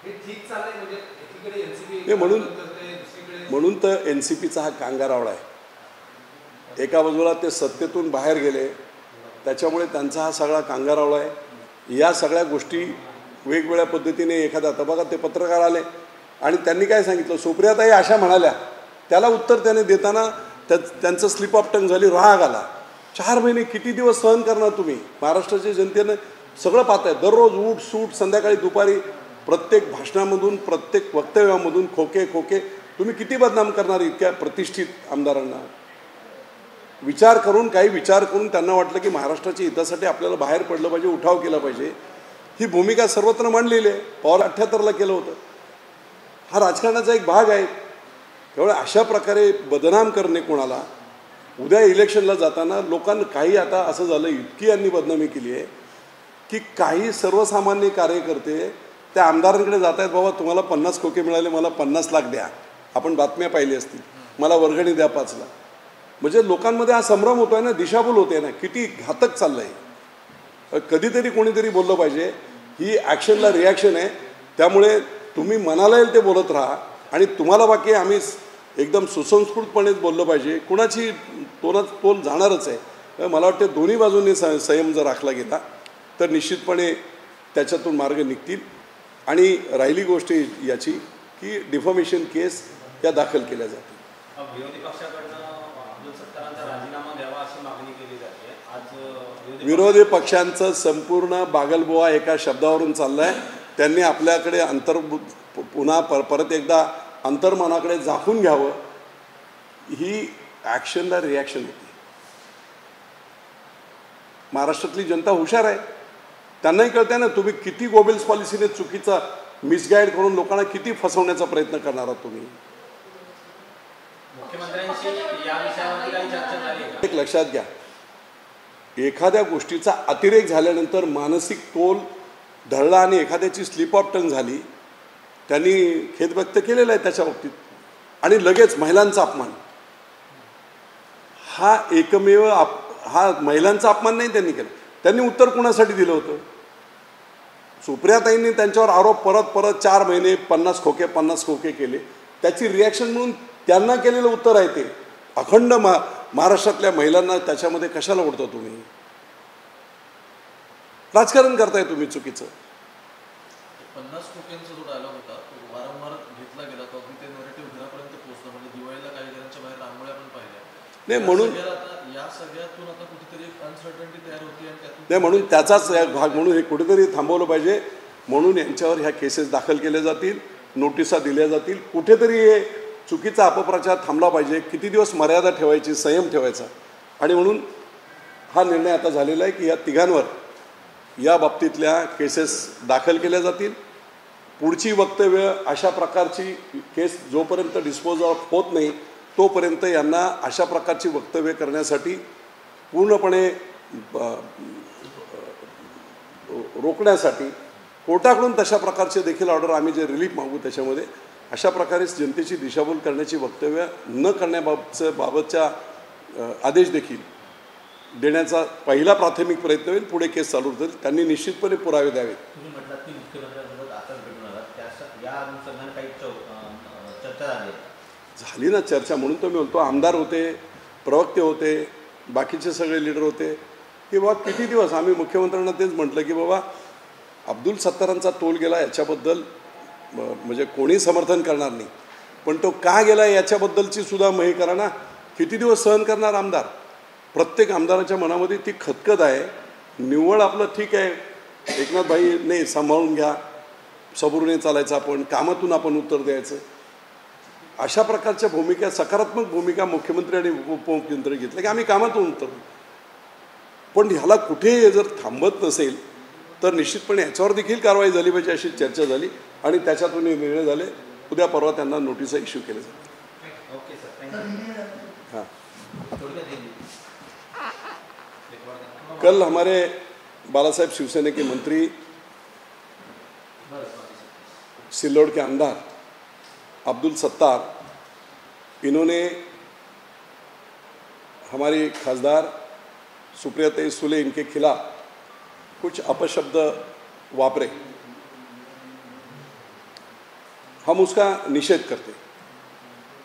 हे ठीक चाललंय म्हणजे एकीकडे एनसीपी नाही म्हणून दुसरीकडे म्हणून तर एनसीपीचा हा कांगारावळा आहे. एका बाजूला ते सत्तेतून बाहेर गेले, त्याच्यामुळे त्यांचा हा सगळा कांगारावळा आहे. या सगळ्या गोष्टी वेगवेगळ्या पद्धतीने एखादा, आता बघा ते पत्रकार आले आणि त्यांनी काय सांगितलं, सुप्रियाताई अशा म्हणाल्या, त्याला उत्तर त्याने देताना त्यांचं स्लिप ऑफ टंग झाली, राग आला. 4 महिने किती दिवस सहन करणार तुम्ही? महाराष्ट्राच्या जनतेनं सगळं पाहताय, दररोज उठ सूट, संध्याकाळी दुपारी प्रत्येक भाषणामधून प्रत्येक वक्तव्यामधून खोके खोके. तुम्ही किती बदनाम करणार इतक्या प्रतिष्ठित आमदारांना? विचार करून, काही विचार करून त्यांना वाटलं की महाराष्ट्राच्या हितासाठी आपल्याला बाहेर पडलं पाहिजे, उठाव केला पाहिजे. ही भूमिका सर्वत्र मांडलेली आहे. पॉवर 78ला केलं होतं. हा राजकारणाचा एक भाग आहे. त्यामुळे अशा प्रकारे बदनाम करणे कोणाला, उद्या इलेक्शनला जाताना लोकांना काही, आता असं झालं इतकी यांनी बदनामी केली आहे की काही सर्वसामान्य कार्यकर्ते त्या आमदारांकडे जात आहेत, बाबा तुम्हाला 50 खोके मिळाले, मला 50 लाख द्या. आपण बातम्या पाहिली असतील, मला वर्गणी द्या 5 लाख. म्हणजे लोकांमध्ये हा संभ्रम होतो आहे ना, दिशाभूल होते ना, किती घातक चाललं आहे. कधीतरी कोणीतरी बोललं पाहिजे. ही ॲक्शनला रिॲक्शन आहे. त्यामुळे तुम्ही मनाला येईल ते बोलत राहा आणि तुम्हाला बाकी आम्ही एकदम सुसंस्कृतपणेच बोललं पाहिजे. कुणाची तोल जाणारच आहे. मला वाटते दोन्ही बाजूंनी संयम जर राखला गेला तर निश्चितपणे त्याच्यातून मार्ग निघतील. आणि राहिली गोष्ट याची की डिफॉमेशन केस या दाखल केल्या जातील. विरोधी पक्षाकडनं अब्दुल सत्तारांचा राजीनामा द्यावा अशी मागणी केली जाते. आज विरोधी पक्षांचं संपूर्ण बागलबुवा एका शब्दावरून चाललं आहे. त्यांनी आपल्याकडे पुन्हा परत एकदा अंतर्मनाकडे झाकून घ्यावं. ही ॲक्शनला रिॲक्शन होती. महाराष्ट्रातली जनता हुशार आहे. त्यांनाही कळतं ना तुम्ही किती गोबेल्स पॉलिसीने चुकीचा मिसगाईड करून लोकांना किती फसवण्याचा प्रयत्न करणार आहात तुम्ही. मुख्यमंत्र्यांशी या विषयावर काही चर्चा झाली का? एक लक्षात घ्या, एखाद्या गोष्टीचा अतिरेक झाल्यानंतर मानसिक तोल ढळला आणि एखाद्याची स्लिप ऑफ टंग झाली, त्यांनी खेद व्यक्त केलेला आहे त्याच्या बाबतीत. आणि लगेच महिलांचा अपमान, हा एकमेव हा महिलांचा अपमान नाही त्यांनी केला. त्यांनी उत्तर कुणासाठी दिलं होतं? सुप्रियाताईंनी त्यांच्यावर आरोप परत परत 4 महिने 50 खोके केले. त्याची रिॲक्शन म्हणून त्यांना केलेलं उत्तर आहे ते. अखंड महाराष्ट्रातल्या महिलांना त्याच्यामध्ये कशाला ओढता तुम्ही? राजकारण करताय तुम्ही चुकीचं. 50 खोक्यांचा जो डायलॉग होता तो वारंवार घेतला गेला, तो अगदी ते नरेटिव्ह घरापर्यंत पोहोचलं. म्हणजे दिवाळीला काही घरांच्या बाहेर रांगोळ्या पण पाहिल्या. नाही म्हणून या सगळ्यातून आता कुठेतरी एक अनसर्टनिटी तयार होती आणि त्यातून नाही म्हणून त्याचाच भाग म्हणून हे कुठेतरी थांबवलं पाहिजे. म्हणून यांच्यावर ह्या केसेस दाखल केल्या जातील, नोटिसा दिल्या जातील. कुठेतरी हे चुकीचा अपप्रचार थांबला पाहिजे. किती दिवस मर्यादा ठेवायची, संयम ठेवायचा. आणि म्हणून हा निर्णय आता झालेला आहे की या तिघांवर या बाबतीतल्या केसेस दाखल केल्या जातील. पुढची वक्तव्य अशा प्रकारची केस जोपर्यंत डिस्पोज ऑफ होत नाही तोपर्यंत यांना अशा प्रकारची वक्तव्य करण्यासाठी पूर्णपणे रोखण्यासाठी कोर्टाकडून तशा प्रकारचे देखील ऑर्डर आम्ही जे रिलीफ मागू त्याच्यामध्ये अशा प्रकारे जनतेची दिशाभूल करण्याची वक्तव्य न करण्याबाबतच्या आदेश देखील देण्याचा पहिला प्राथमिक प्रयत्न होईल. पुढे केस चालू होतील. त्यांनी निश्चितपणे पुरावे द्यावेत. तुम्ही म्हटलात की मुख्यमंत्र्यांसोबत आताच भेटून आलात, या अनुषंगाने काही चर्चा झाली झाली ना चर्चा. म्हणून तो मी बोलतो, आमदार होते, प्रवक्ते होते, बाकीचे सगळे लीडर होते की बाबा किती दिवस आम्ही मुख्यमंत्र्यांना तेच म्हटलं की बाबा अब्दुल सत्तारांचा तोल गेला याच्याबद्दल म्हणजे कोणी समर्थन करणार नाही, पण तो का गेला याच्याबद्दलची सुद्धा हे करा ना. किती दिवस सहन करणार आमदार? प्रत्येक आमदाराच्या मनामध्ये ती खतखत आहे. निव्वळ आपलं ठीक आहे, एकनाथ भाई नाही सांभाळून घ्या, सबुरीने चालायचं, आपण कामातून आपण उत्तर द्यायचं. अशा प्रकारच्या भूमिका, सकारात्मक भूमिका मुख्यमंत्री आणि उपमुख्यमंत्री घेतल्या की आम्ही कामातून उत्तर देऊ. पण ह्याला कुठे जर थांबत नसेल तर निश्चितपणे ह्याच्यावर देखील कारवाई झाली पाहिजे अशी चर्चा झाली आणि त्याच्यातून निर्णय झाले. उद्या परवा त्यांना नोटिसा इश्यू केल्या जातील. ओके सर, हाँ, कल हमारे बाला साहेब शिवसेना के मंत्री, सिल्लोड के आमदार अब्दुल सत्तार, इन्होंने हमारी खासदार सुप्रियाताई सुले इनके खिलाफ कुछ अपशब्द वापरे. हम उसका निषेध करते।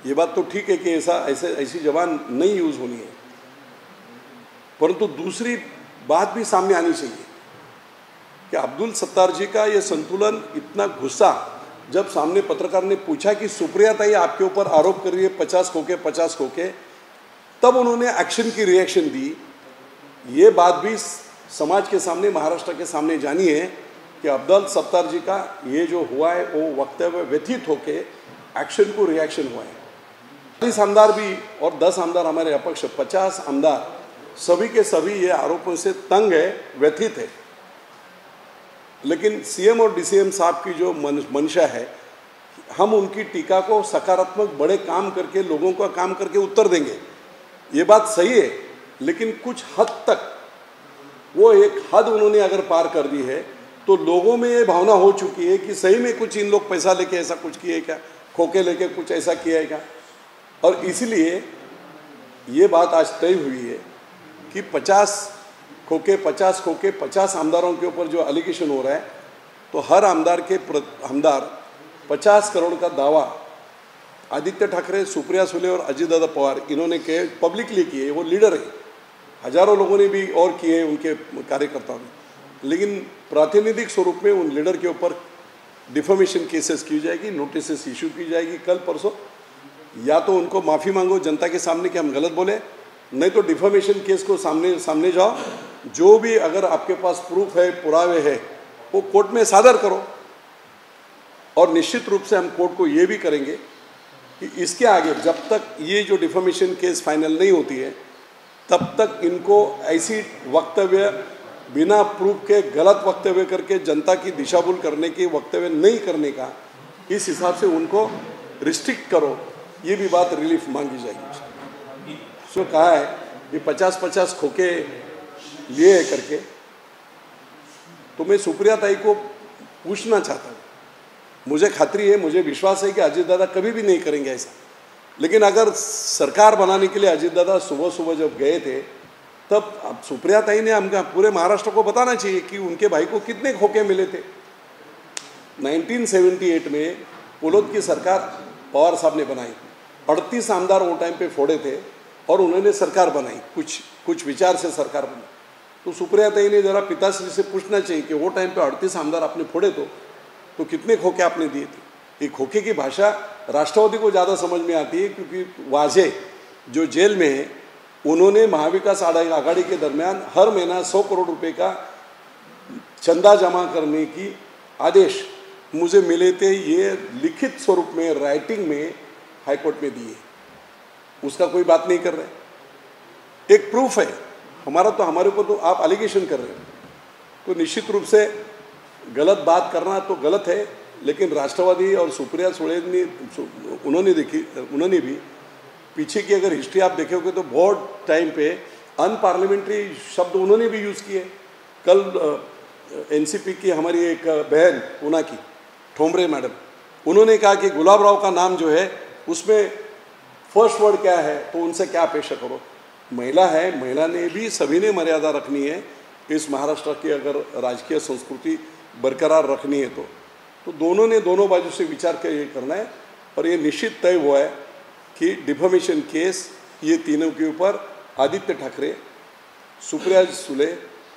ये बात तो ठीक है कि ऐसी जबान नहीं यूज़ होनी है, परंतु दूसरी बात भी सामने आनी चाहिए कि अब्दुल सत्तार जी का ये संतुलन, इतना गुस्सा, जब सामने पत्रकार ने पूछा कि सुप्रिया ताई आपके ऊपर आरोप कर रही है 50 खोके, तब उन्होंने एक्शन की रिएक्शन दी। ये बात भी समाज के सामने, महाराष्ट्र के सामने जानी है कि अब्दुल सत्तार जी का ये जो हुआ है वो वक्तव्य व्यथित होके एक्शन को रिएक्शन हुआ है। 40 आमदार भी और 10 आमदार हमारे अपक्ष, 50 आमदार, सभी के सभी ये आरोपों से तंग है, व्यथित है। लेकिन सीएम और डीसीएम साहब की जो मंशा है, हम उनकी टीका को सकारात्मक बड़े काम करके, लोगों का काम करके उत्तर देंगे, ये बात सही है। लेकिन कुछ हद तक वो एक हद उन्होंने अगर पार कर दी है तो लोगों में ये भावना हो चुकी है कि सही में कुछ इन लोग पैसा लेके ऐसा कुछ किए क्या, खोके लेके कुछ ऐसा किया है क्या। और इसलिए ये बात आज तय हुई है कि 50 खोके 50 आमदारों के ऊपर जो एलिगेशन हो रहा है, तो हर आमदार 50 करोड़ का दावा आदित्य ठाकरे, सुप्रिया सुले और अजीतदादा पवार इन्होंने पब्लिकली किए। वो लीडर है, हजारों लोगों ने भी और किए, उनके कार्यकर्ताओं ने। लेकिन प्रातिनिधिक स्वरूप में उन लीडर के ऊपर डिफॉर्मेशन केसेस की जाएगी, नोटिस इशू की जाएगी कल परसों। या तो उनको माफ़ी मांगो जनता के सामने कि हम गलत बोले, नहीं तो डिफॉर्मेशन केस को सामने जाओ। जो भी अगर आपके पास प्रूफ है, पुरावे है, वो कोर्ट में सादर करो। और निश्चित रूप से हम कोर्ट को ये भी करेंगे कि इसके आगे जब तक ये जो डिफॉर्मेशन केस फाइनल नहीं होती है, तब तक इनको ऐसी वक्तव्य, बिना प्रूफ के गलत वक्तव्य करके जनता की दिशाभूल करने की वक्तव्य नहीं करने का, इस हिसाब से उनको रिस्ट्रिक्ट करो। ये भी बात रिलीफ मांगी जाएगी। सो कहा है कि 50 खोके लिए करके, तो मैं सुप्रिया ताई को पूछना चाहता हूँ। मुझे खातरी है, मुझे विश्वास है कि अजीत दादा कभी भी नहीं करेंगे ऐसा। लेकिन अगर सरकार बनाने के लिए अजीत दादा सुबह सुबह जब गए थे, तब अब सुप्रिया ताई ने हमका पूरे महाराष्ट्र को बताना चाहिए कि उनके भाई को कितने खोके मिले थे। 1978 में पुलोद की सरकार पवार साहब ने बनाई, 38 आमदार वो टाइम पे फोड़े थे और उन्होंने सरकार बनाई, कुछ विचार से सरकार बनी। तो सुप्रिया ताई ने जरा पिताश्री से पूछना चाहिए कि वो टाइम पे 38 आमदार आपने फोड़े तो कितने खोके आपने दिए थे। ये खोके की भाषा राष्ट्रवादी को ज़्यादा समझ में आती है, क्योंकि वाजे जो जेल में है, उन्होंने महाविकास आघाड़ी के दरमियान हर महीना 100 करोड़ रुपए का चंदा जमा करने की आदेश मुझे मिले थे। ये लिखित स्वरूप में, राइटिंग में हाईकोर्ट में दिए, उसका कोई बात नहीं कर रहे। एक प्रूफ है हमारे ऊपर तो आप एलिगेशन कर रहे हो, तो निश्चित रूप से गलत बात करना तो गलत है। लेकिन राष्ट्रवादी और सुप्रिया सुले ने उन्होंने भी पीछे की अगर हिस्ट्री आप देखोगे तो बहुत टाइम पे अनपार्लियामेंट्री शब्द उन्होंने भी यूज़ किए। कल एनसीपी की हमारी एक बहन पूना की ठोमरे मैडम, उन्होंने कहा कि गुलाब राव का नाम जो है उसमें फर्स्ट वर्ड क्या है, तो उनसे क्या अपेक्षा करो। महिला है, महिला ने भी, सभी ने मर्यादा रखनी है इस महाराष्ट्र की अगर राजकीय संस्कृति बरकरार रखनी है तो दोनों ने दोनों बाजू से विचार कर ये करना है। और ये निश्चित तय हुआ है कि डिफॉर्मेशन केस ये तीनों के ऊपर आदित्य ठाकरे, सुप्रिया सुले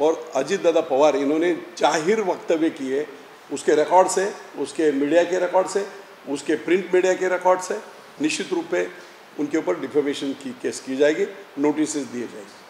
और अजीत दादा पवार इन्होंने जाहिर वक्तव्य किए, उसके रिकॉर्ड से, उसके मीडिया के रिकॉर्ड से, उसके प्रिंट मीडिया के रिकॉर्ड से निश्चित रूप पे उनके ऊपर डिफॉर्मेशन की केस की जाएगी, नोटिस दिए जाएंगे।